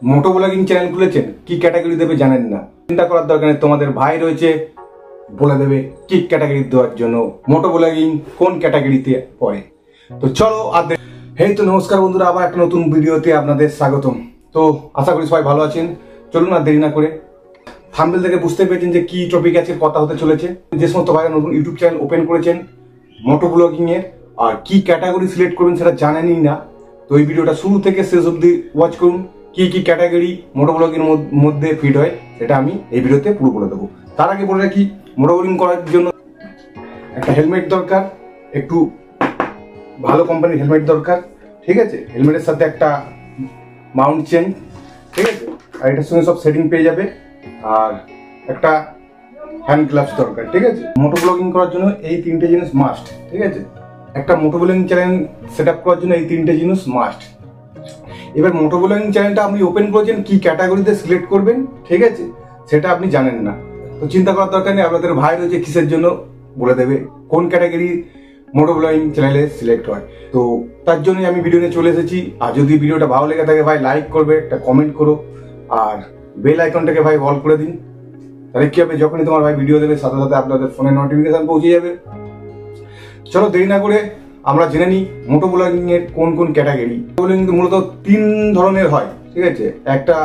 মোটো blogging channel খুলেছেন, কি category দেবে জানেন না, চিন্তা করার দরকার নেই। তোমাদের ভাই রয়েছে, বলে দেবে কি ক্যাটাগরি দেওয়ার জন্য, মোটো ব্লগিং কোন ক্যাটাগরিতে পড়ে। তো চলো হেই তো নমস্কার বন্ধুরা, আবার একটা নতুন ভিডিওতে আপনাদের স্বাগতম। তো আশা করি সবাই ভালো আছেন। চলুন আর দেরি না করে, থাম্বনেল থেকে বুঝতে পেরেছেন যে কি টপিক আছে, কথা হতে চলেছে। যে সমস্ত ভাইরা নতুন ইউটিউব চ্যানেল ওপেন করেছেন মোটো ব্লগিং এর, আর কি ক্যাটাগরি সিলেক্ট করবেন সেটা জানেনই না, তো এই ভিডিওটা শুরু থেকে শেষ অবধি ওয়াচ করুন। কি কি ক্যাটাগরি মোটো ব্লগিং মধ্যে ফিট হয় সেটা আমি এই ভিডিওতে পুরো বলে দেবো। তার আগে বলে রাখি, মোটো ব্লগিং করার জন্য একটা হেলমেট দরকার, একটু ভালো কোম্পানির হেলমেট দরকার, ঠিক আছে। হেলমেটের সাথে একটা মাউন্ট চেন, ঠিক আছে, আর এটার সঙ্গে সব সেটিং পেয়ে যাবে, আর একটা হ্যান্ড গ্লাভস দরকার, ঠিক আছে। মোটো ব্লগিং করার জন্য এই তিনটে জিনিস মাস্ট, ঠিক আছে। একটা মোটো ব্লগিং চ্যানেল সেট আপ করার জন্য এই তিনটে জিনিস মাস্ট। এবার মোটো ব্লগিং চ্যানেলটা আপনি ওপেন করেছেন, কি ক্যাটাগরিতে সিলেক্ট করবেন, ঠিক আছে, সেটা আপনি জানেন না। তো চিন্তা করার দরকার নেই, আপনাদের ভাই রয়েছে কিসের জন্য, বলে দেবে কোন ক্যাটাগরি মোটো ব্লগিং চ্যানেলে সিলেক্ট হয়। তো তার জন্যই আমি ভিডিও নিয়ে চলে এসেছি। আর যদি ভিডিওটা ভালো লেগে থাকে ভাই লাইক করবে, একটা কমেন্ট করো, আর বেল আইকনটাকে ভাই অল করে দিন। তাহলে কি হবে, যখনই তোমার ভাই ভিডিও দেবে সাথে সাথে আপনাদের ফোনে নোটিফিকেশন পৌঁছে যাবে। চলো দেরি না করে আমরা জেনে নিই মোটো ব্লগিং এর কোন কোন ক্যাটাগরি। ব্লগিং মূলত তিন ধরনের হয়, ঠিক আছে। একটা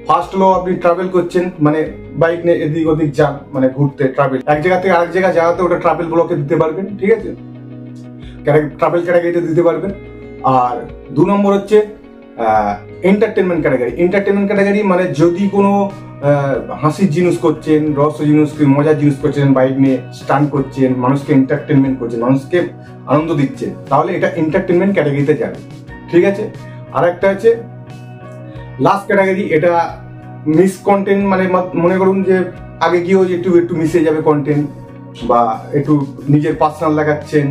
ফার্স্ট হলো আপনি ট্রাভেল করছেন, মানে বাইক নিয়ে এদিক ওদিক যান, মানে ঘুরতে, ট্রাভেল এক জায়গা থেকে আরেক জায়গায় যাওয়াতে, ওটা ট্রাভেল ব্লগে দিতে পারবেন, ঠিক আছে, ট্রাভেল ক্যাটাগরিতে দিতে পারবেন। আর দু নম্বর হচ্ছে এন্টারটেনমেন্ট ক্যাটাগরি। এন্টারটেনমেন্ট ক্যাটাগরি মানে যদি কোনো হাসির জিনিস করছেন, রস জিনিস, মজার জিনিস করছেন, বাইক নিয়ে স্টান্ট করছেন, মানুষকে এন্টারটেনমেন্ট করছেন, মানুষকে আনন্দ দিচ্ছেন, তাহলে এটা এন্টারটেনমেন্ট ক্যাটাগরিতে যাবে, ঠিক আছে। আর একটা আছে লাস্ট ক্যাটাগরি, এটা মিস কন্টেন্ট, মানে মনে করুন যে আগে গিয়েও একটু একটু মিশে যাবে কন্টেন্ট, বা একটু নিজের পার্সোনাল দেখাচ্ছেন,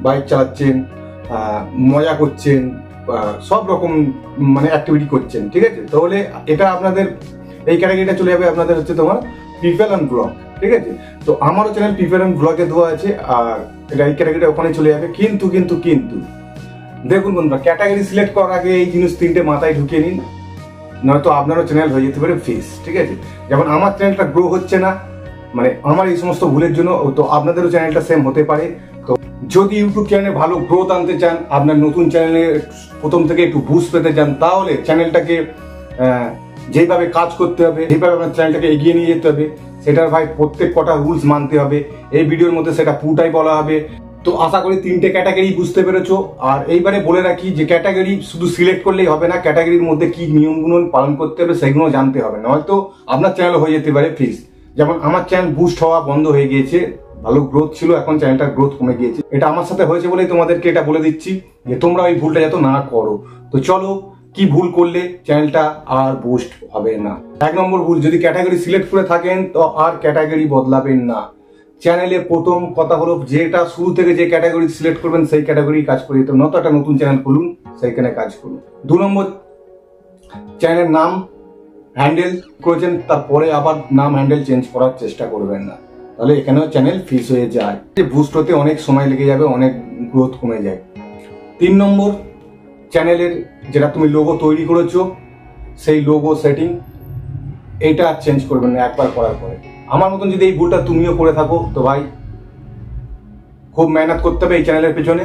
বাইক চালাচ্ছেন, মজা করছেন, সব রকম মানে অ্যাক্টিভিটি করছেন, ঠিক আছে। তাহলে এটা আপনাদের এই ক্যাটাগরিটা চলে যাবে আপনাদের হচ্ছে তোমার পিপল অ্যান্ড ব্লগ, ঠিক আছে। তো আমারও চ্যানেল পিপল অ্যান্ড ব্লগে দেওয়া আছে, আর এটা এই ক্যাটাগরিটা ওখানে চলে যাবে। কিন্তু কিন্তু কিন্তু দেখুন বন্ধুরা, ক্যাটাগরি সিলেক্ট করার আগে এই জিনিস তিনটে মাথায় ঢুকিয়ে নিন, নয়তো আপনারও চ্যানেল হয়ে যেতে পারে ফেস, ঠিক আছে। যেমন আমার চ্যানেলটা গ্রো হচ্ছে না, মানে আমার এই সমস্ত ভুলের জন্য, তো আপনাদেরও চ্যানেলটা সেম হতে পারে। তো যদি ইউটিউব চ্যানেলে ভালো গ্রোথ আনতে চান, আপনার নতুন চ্যানেলে প্রথম থেকে একটু বুস্ট পেতে চান, তাহলে চ্যানেলটাকে যেভাবে কাজ করতে হবে, যেভাবে আপনার চ্যানেলটাকে এগিয়ে নিয়ে যেতে হবে, সেটার ভাই প্রত্যেক কটা রুলস মানতে হবে। এই ভিডিওর মধ্যে সেটা পুরোটাই বলা হবে। তো আশা করি তিনটে ক্যাটাগরি বুঝতে পেরেছো। আর এইবারে বলে রাখি যে ক্যাটাগরি শুধু সিলেক্ট করলেই হবে না, ক্যাটাগরির মধ্যে কি নিয়মগুলো পালন করতে হবে সেগুলো জানতে হবে, নয়তো আপনার চ্যানেল হয়ে যেতে পারে ফ্রিজ। যেমন আমার চ্যানেল বুস্ট হওয়া বন্ধ হয়ে গিয়েছে, ভালো গ্রোথ ছিল, এখন চ্যানেলটার গ্রোথ কমে গিয়েছে। এটা আমার সাথে হয়েছে বলেই তোমাদেরকে এটা বলে দিচ্ছি যে তোমরা ওই ভুলটা যাতে না করো। তো চলো, কি ভুল করলে চ্যানেলটা আর বুস্ট হবে না। এক নম্বর ভুল, যদি ক্যাটাগরি সিলেক্ট করে থাকেন তো আর ক্যাটাগরি বদলাবেন না। চ্যানেলে প্রথম কথা হলো, যেটা শুরু থেকে যে ক্যাটাগরি সিলেক্ট করবেন সেই ক্যাটাগরি কাজ করে যেতে, নয়তো একটা নতুন চ্যানেল খুলুন, সেইখানে কাজ করুন। দু নম্বর, চ্যানেলের নাম হ্যান্ডেল করেছেন, তারপরে আবার নাম হ্যান্ডেল চেঞ্জ করার চেষ্টা করবেন না, তাহলে এখানেও চ্যানেল ফিস হয়ে যায়, বুস্ট হতে অনেক সময় লেগে যাবে, অনেক গ্রোথ কমে যায়। 3 নম্বর, চ্যানেলের যেটা তুমি লোগো তৈরি করেছো সেই লোগো সেটিং এইটা চেঞ্জ করবেন না একবার করার পরে। আমার মতন যদি এই ভুলটা তুমিও করে থাকো, তো ভাই খুব মেহনত করতে হবে এই চ্যানেলের পেছনে,